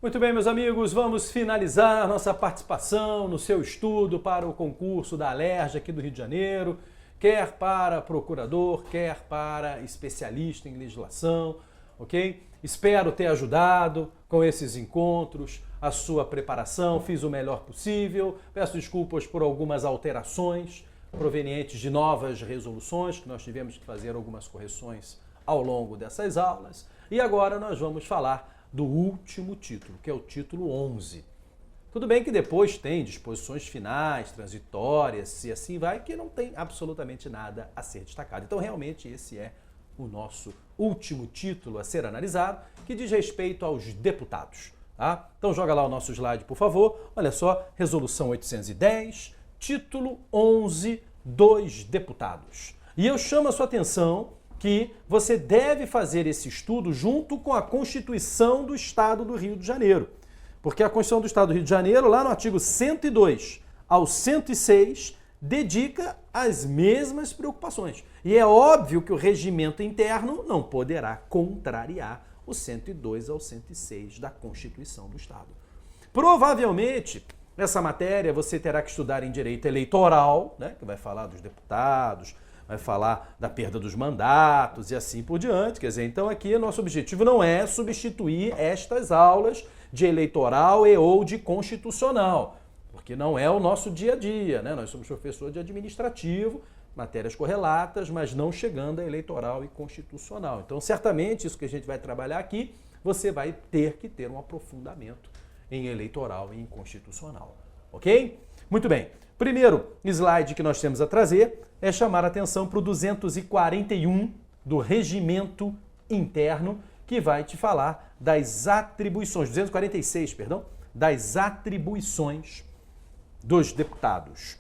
Muito bem, meus amigos, vamos finalizar nossa participação no seu estudo para o concurso da Alerj aqui do Rio de Janeiro, quer para procurador, quer para especialista em legislação, ok? Espero ter ajudado com esses encontros, a sua preparação, fiz o melhor possível, peço desculpas por algumas alterações provenientes de novas resoluções, que nós tivemos que fazer algumas correções ao longo dessas aulas, e agora nós vamos falar do último título, que é o título 11. Tudo bem que depois tem disposições finais, transitórias, e assim vai, que não tem absolutamente nada a ser destacado. Então, realmente, esse é o nosso último título a ser analisado, que diz respeito aos deputados. Tá? Então, joga lá o nosso slide, por favor. Olha só, Resolução 810, título 11 dos deputados. E eu chamo a sua atenção que você deve fazer esse estudo junto com a Constituição do Estado do Rio de Janeiro. Porque a Constituição do Estado do Rio de Janeiro, lá no artigo 102 ao 106, dedica as mesmas preocupações. E é óbvio que o regimento interno não poderá contrariar o 102 ao 106 da Constituição do Estado. Provavelmente, essa matéria você terá que estudar em direito eleitoral, né, que vai falar dos deputados, vai falar da perda dos mandatos e assim por diante. Quer dizer, então aqui nosso objetivo não é substituir estas aulas de eleitoral e ou de constitucional, porque não é o nosso dia a dia, né? Nós somos professores de administrativo, matérias correlatas, mas não chegando a eleitoral e constitucional. Então, certamente, isso que a gente vai trabalhar aqui, você vai ter que ter um aprofundamento em eleitoral e em constitucional, ok? Muito bem. Primeiro slide que nós temos a trazer é chamar a atenção para o 241 do Regimento Interno, que vai te falar das atribuições, 246, perdão, das atribuições dos deputados.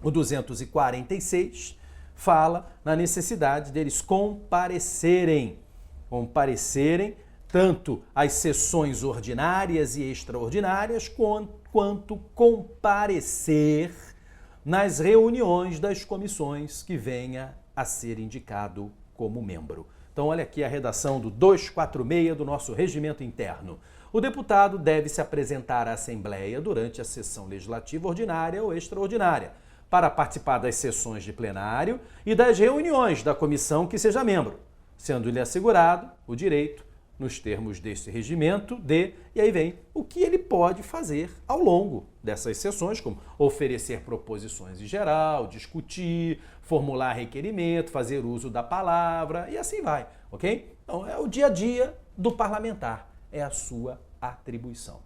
O 246 fala na necessidade deles comparecerem tanto às sessões ordinárias e extraordinárias, quanto comparecer nas reuniões das comissões que venha a ser indicado como membro. Então, olha aqui a redação do 246 do nosso regimento interno. O deputado deve se apresentar à Assembleia durante a sessão legislativa ordinária ou extraordinária, para participar das sessões de plenário e das reuniões da comissão que seja membro, sendo-lhe assegurado o direito, nos termos deste regimento, e aí vem o que ele pode fazer ao longo dessas sessões, como oferecer proposições em geral, discutir, formular requerimento, fazer uso da palavra e assim vai, ok? Então, é o dia a dia do parlamentar, é a sua atribuição.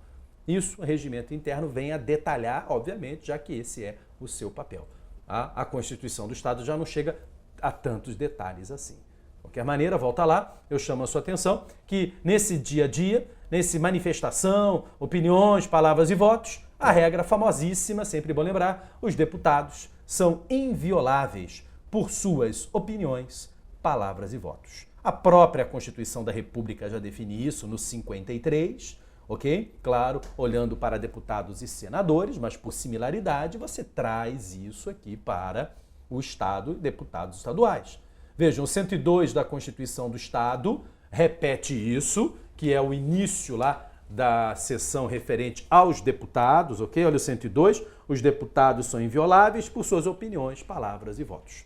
Isso o regimento interno vem a detalhar, obviamente, já que esse é o seu papel. A Constituição do Estado já não chega a tantos detalhes assim. De qualquer maneira, volta lá, eu chamo a sua atenção que nesse dia a dia, nesse manifestação, opiniões, palavras e votos, a regra famosíssima, sempre bom lembrar, os deputados são invioláveis por suas opiniões, palavras e votos. A própria Constituição da República já define isso no 53, ok? Claro, olhando para deputados e senadores, mas por similaridade você traz isso aqui para o Estado e deputados estaduais. Vejam, o 102 da Constituição do Estado repete isso, que é o início lá da sessão referente aos deputados, ok? Olha o 102, os deputados são invioláveis por suas opiniões, palavras e votos.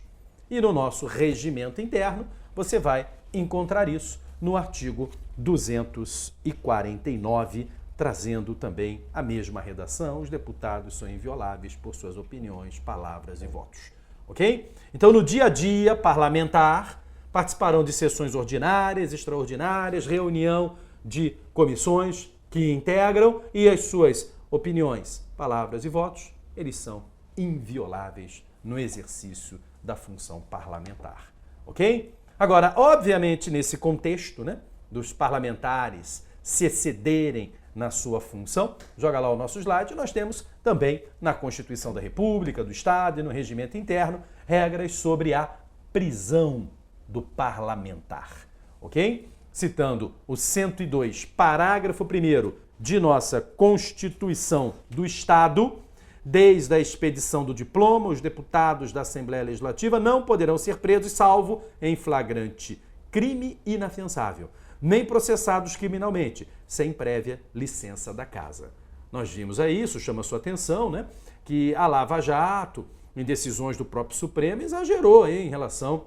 E no nosso regimento interno, você vai encontrar isso no artigo 249, trazendo também a mesma redação, os deputados são invioláveis por suas opiniões, palavras e votos. Ok? Então, no dia a dia parlamentar, participarão de sessões ordinárias, extraordinárias, reunião de comissões que integram e as suas opiniões, palavras e votos, eles são invioláveis no exercício da função parlamentar. Ok? Agora, obviamente, nesse contexto, né, dos parlamentares se excederem na sua função, joga lá o nosso slide, nós temos também na Constituição da República, do Estado e no regimento interno, regras sobre a prisão do parlamentar, ok? Citando o 102, parágrafo 1º de nossa Constituição do Estado, desde a expedição do diploma, os deputados da Assembleia Legislativa não poderão ser presos salvo em flagrante crime inafiançável, nem processados criminalmente, sem prévia licença da casa. Nós vimos aí, isso chama sua atenção, né, que a Lava Jato, em decisões do próprio Supremo, exagerou aí em relação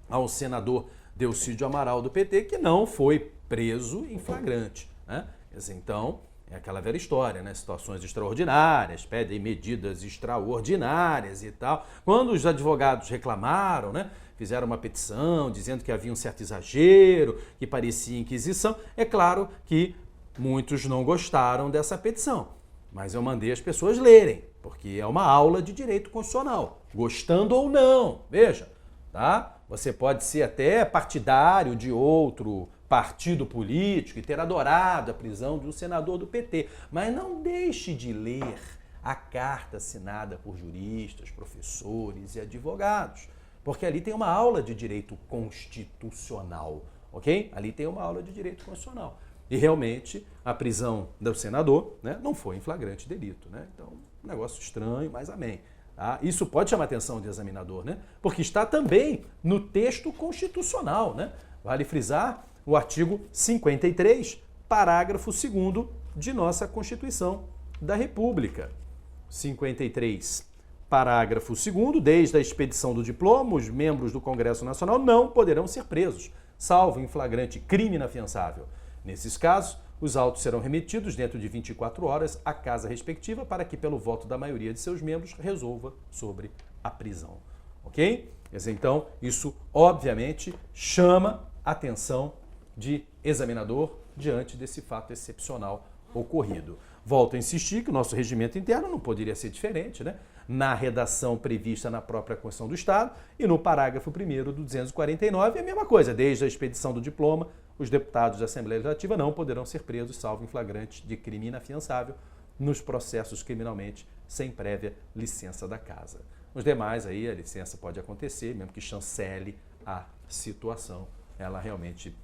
ao senador Delcídio Amaral do PT, que não foi preso em flagrante, né? Então, é aquela velha história, né? Situações extraordinárias, pedem medidas extraordinárias e tal. Quando os advogados reclamaram, né? Fizeram uma petição dizendo que havia um certo exagero, que parecia inquisição, é claro que muitos não gostaram dessa petição. Mas eu mandei as pessoas lerem, porque é uma aula de direito constitucional, gostando ou não. Veja, tá? Você pode ser até partidário de outro partido político e ter adorado a prisão de um senador do PT, mas não deixe de ler a carta assinada por juristas, professores e advogados, porque ali tem uma aula de direito constitucional, ok? Ali tem uma aula de direito constitucional. E realmente a prisão do senador, né, não foi em flagrante delito, né? Então, um negócio estranho, mas amém. Tá? Isso pode chamar a atenção do examinador, né? Porque está também no texto constitucional, né? Vale frisar o artigo 53, parágrafo 2º de nossa Constituição da República. 53, parágrafo 2º, desde a expedição do diploma, os membros do Congresso Nacional não poderão ser presos, salvo em flagrante crime inafiançável. Nesses casos, os autos serão remetidos dentro de 24 horas à casa respectiva para que, pelo voto da maioria de seus membros, resolva sobre a prisão. Ok? Então, isso obviamente chama a atenção de examinador diante desse fato excepcional ocorrido. Volto a insistir que o nosso regimento interno não poderia ser diferente, né? Na redação prevista na própria Constituição do Estado e no parágrafo 1º do 249 é a mesma coisa. Desde a expedição do diploma, os deputados da Assembleia Legislativa não poderão ser presos, salvo em flagrante de crime inafiançável, nos processos criminalmente sem prévia licença da casa. Nos demais, aí a licença pode acontecer, mesmo que chancele a situação. Ela realmente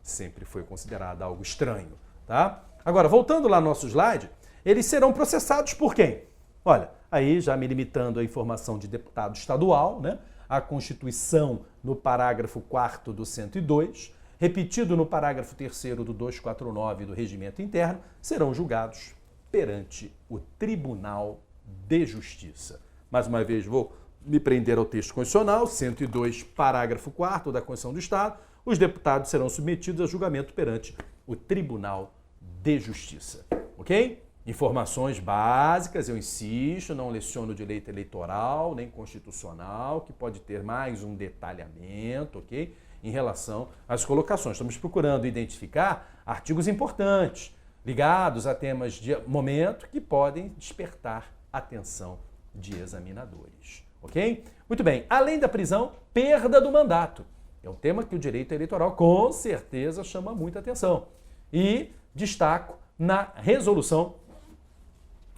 sempre foi considerada algo estranho, tá? Agora, voltando lá no nosso slide, eles serão processados por quem? Olha, aí já me limitando à informação de deputado estadual, né? A Constituição no parágrafo 4º do 102, repetido no parágrafo 3º do 249 do Regimento Interno, serão julgados perante o Tribunal de Justiça. Mais uma vez, vou me prender ao texto constitucional, 102, parágrafo 4º da Constituição do Estado. Os deputados serão submetidos a julgamento perante o Tribunal de Justiça. Ok? Informações básicas, eu insisto, não leciono direito eleitoral nem constitucional, que pode ter mais um detalhamento, ok? Em relação às colocações. Estamos procurando identificar artigos importantes, ligados a temas de momento que podem despertar atenção de examinadores, ok? Muito bem, além da prisão, perda do mandato. É um tema que o direito eleitoral com certeza chama muita atenção. E destaco na resolução,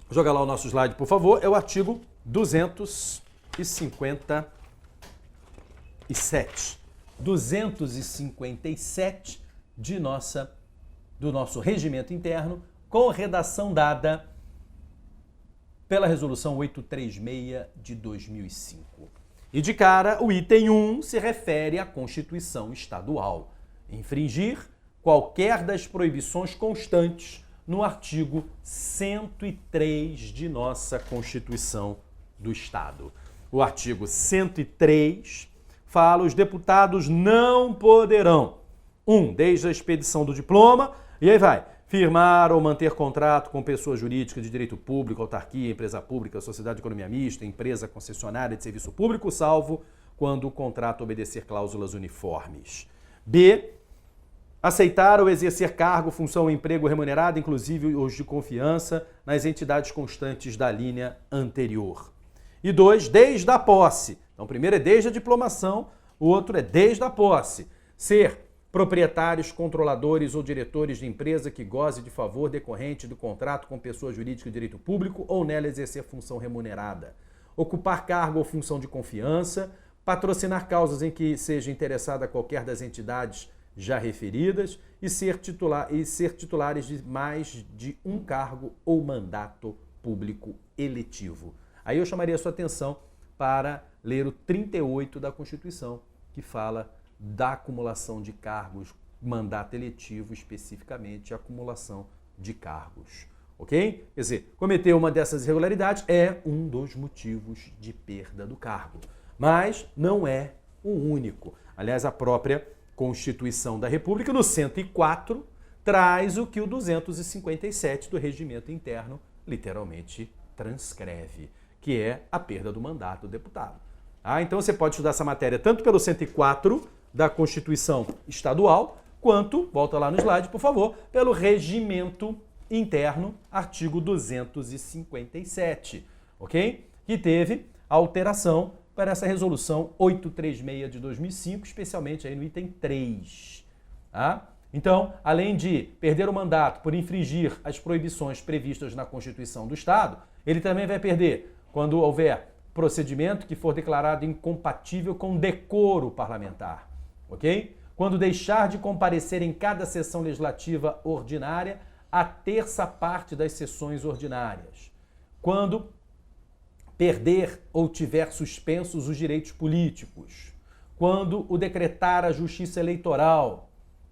joga lá o nosso slide, por favor, é o artigo 257. 257 do nosso regimento interno, com redação dada pela resolução 836 de 2005. E de cara, o item 1 se refere à Constituição Estadual. Infringir qualquer das proibições constantes no artigo 103 de nossa Constituição do Estado. O artigo 103 fala: os deputados não poderão, desde a expedição do diploma, e aí vai, firmar ou manter contrato com pessoa jurídica de direito público, autarquia, empresa pública, sociedade de economia mista, empresa concessionária de serviço público, salvo quando o contrato obedecer cláusulas uniformes. B, aceitar ou exercer cargo, função ou emprego remunerado, inclusive os de confiança, nas entidades constantes da linha anterior. E 2, desde a posse. Então, o primeiro é desde a diplomação, o outro é desde a posse. Ser proprietários, controladores ou diretores de empresa que goze de favor decorrente do contrato com pessoa jurídica de direito público ou nela exercer função remunerada. Ocupar cargo ou função de confiança, patrocinar causas em que seja interessada qualquer das entidades já referidas e ser titulares de mais de um cargo ou mandato público eletivo. Aí eu chamaria a sua atenção para ler o 38 da Constituição, que fala da acumulação de cargos mandato eletivo especificamente, acumulação de cargos. Ok? Quer dizer, cometer uma dessas irregularidades é um dos motivos de perda do cargo. Mas não é o único. Aliás, a própria Constituição da República, no 104, traz o que o 257 do Regimento Interno literalmente transcreve, que é a perda do mandato do deputado. Então você pode estudar essa matéria tanto pelo 104 da Constituição Estadual, quanto, volta lá no slide, por favor, pelo Regimento Interno, artigo 257, ok? Que teve alteração para essa resolução 836 de 2005, especialmente aí no item 3. Tá? Então, além de perder o mandato por infringir as proibições previstas na Constituição do Estado, ele também vai perder quando houver procedimento que for declarado incompatível com decoro parlamentar, ok? Quando deixar de comparecer em cada sessão legislativa ordinária a terça parte das sessões ordinárias. Quando perder ou tiver suspensos os direitos políticos. Quando o decretar a justiça eleitoral.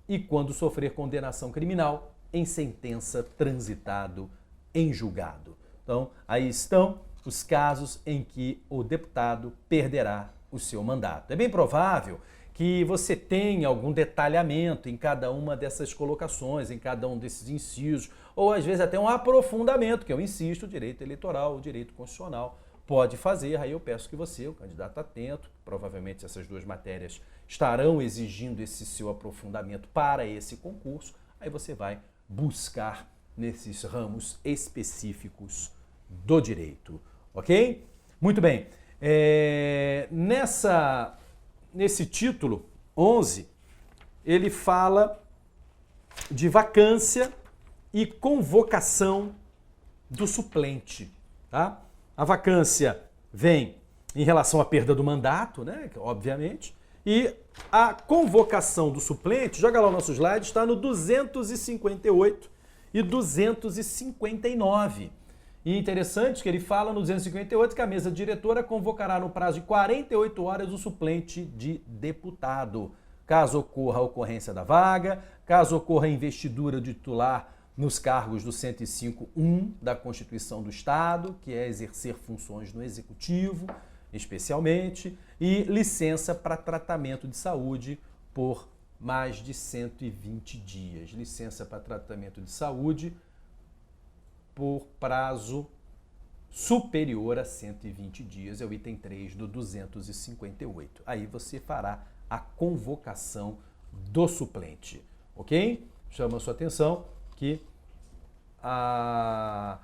E quando sofrer condenação criminal em sentença transitado em julgado. Então, aí estão os casos em que o deputado perderá o seu mandato. É bem provável que você tenha algum detalhamento em cada uma dessas colocações, em cada um desses incisos, ou às vezes até um aprofundamento, que eu insisto, o direito eleitoral, o direito constitucional pode fazer. Aí eu peço que você, o candidato atento, provavelmente essas duas matérias estarão exigindo esse seu aprofundamento para esse concurso, aí você vai buscar nesses ramos específicos do direito, ok? Muito bem. Nesse título 11, ele fala de vacância e convocação do suplente. Tá? A vacância vem em relação à perda do mandato, né? Obviamente, e a convocação do suplente, joga lá o nosso slide, está no 258 e 259. E interessante que ele fala no 258 que a mesa diretora convocará no prazo de 48 horas o suplente de deputado. Caso ocorra a ocorrência da vaga, caso ocorra a investidura de titular nos cargos do 105.1 da Constituição do Estado, que é exercer funções no Executivo, especialmente, e licença para tratamento de saúde por mais de 120 dias. Licença para tratamento de saúde por prazo superior a 120 dias, é o item 3 do 258. Aí você fará a convocação do suplente, ok? Chama a sua atenção que a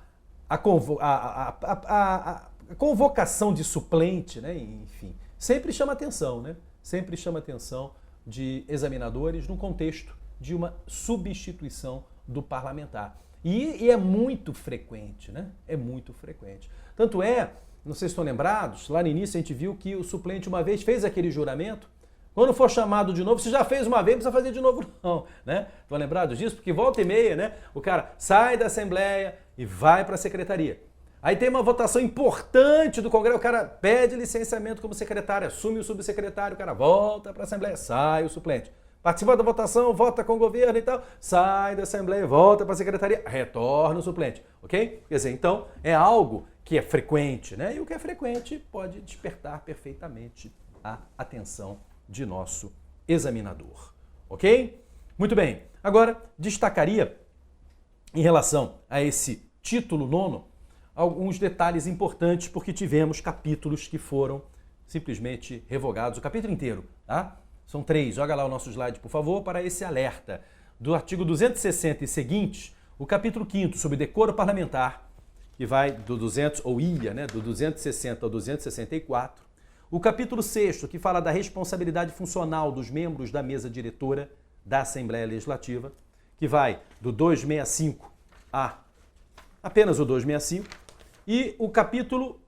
convocação de suplente, né, enfim, sempre chama atenção, né? Sempre chama atenção de examinadores no contexto de uma substituição do parlamentar. E é muito frequente, né? É muito frequente. Tanto é, não sei se estão lembrados, lá no início a gente viu que o suplente uma vez fez aquele juramento. Quando for chamado de novo, se já fez uma vez, não precisa fazer de novo não, né? Estão lembrados disso? Porque volta e meia, né? O cara sai da Assembleia e vai para a Secretaria. Aí tem uma votação importante do Congresso, o cara pede licenciamento como secretário, assume o subsecretário, o cara volta para a Assembleia, sai o suplente. Participa da votação, vota com o governo e tal, sai da Assembleia, volta para a Secretaria, retorna o suplente, ok? Quer dizer, então é algo que é frequente, né? E o que é frequente pode despertar perfeitamente a atenção de nosso examinador, ok? Muito bem. Agora, destacaria em relação a esse título 9 alguns detalhes importantes, porque tivemos capítulos que foram simplesmente revogados, o capítulo inteiro, tá? São 3, joga lá o nosso slide, por favor, para esse alerta. Do artigo 260 e seguintes, o capítulo 5º sobre decoro parlamentar, que vai do 200, ou ia, né, do 260 ao 264. O capítulo 6º, que fala da responsabilidade funcional dos membros da mesa diretora da Assembleia Legislativa, que vai do 265 a apenas o 265. E o capítulo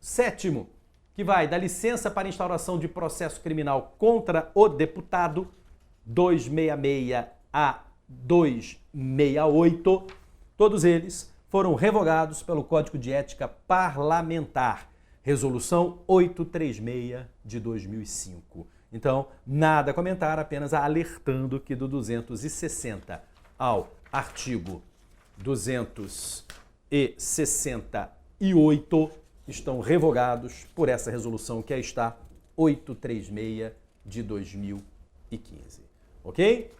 7º, que vai da licença para instauração de processo criminal contra o deputado, 266 a 268, todos eles foram revogados pelo Código de Ética Parlamentar, Resolução 836 de 2005, Então, nada a comentar, apenas alertando que do 260 ao artigo 268 estão revogados por essa resolução que aí está 836 de 2015. Ok?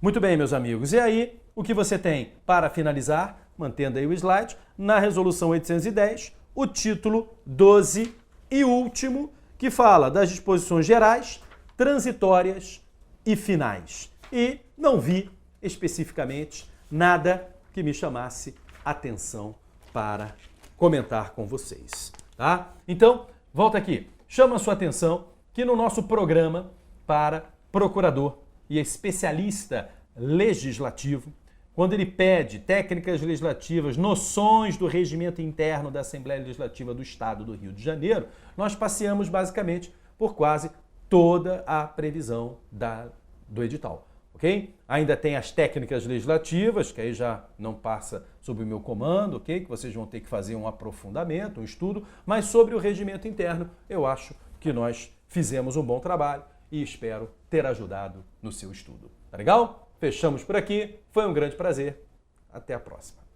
Muito bem, meus amigos. E aí, o que você tem para finalizar, mantendo aí o slide, na resolução 810, o título 12 e último, que fala das disposições gerais, transitórias e finais. E não vi especificamente nada que me chamasse atenção para comentar com vocês, tá? Então, volta aqui. Chama a sua atenção que no nosso programa para procurador e especialista legislativo, quando ele pede técnicas legislativas, noções do regimento interno da Assembleia Legislativa do Estado do Rio de Janeiro, nós passeamos basicamente por quase toda a previsão do edital, ok? Ainda tem as técnicas legislativas, que aí já não passa sob o meu comando, ok? Que vocês vão ter que fazer um aprofundamento, um estudo, mas sobre o regimento interno, eu acho que nós fizemos um bom trabalho e espero ter ajudado no seu estudo. Tá legal? Fechamos por aqui. Foi um grande prazer. Até a próxima.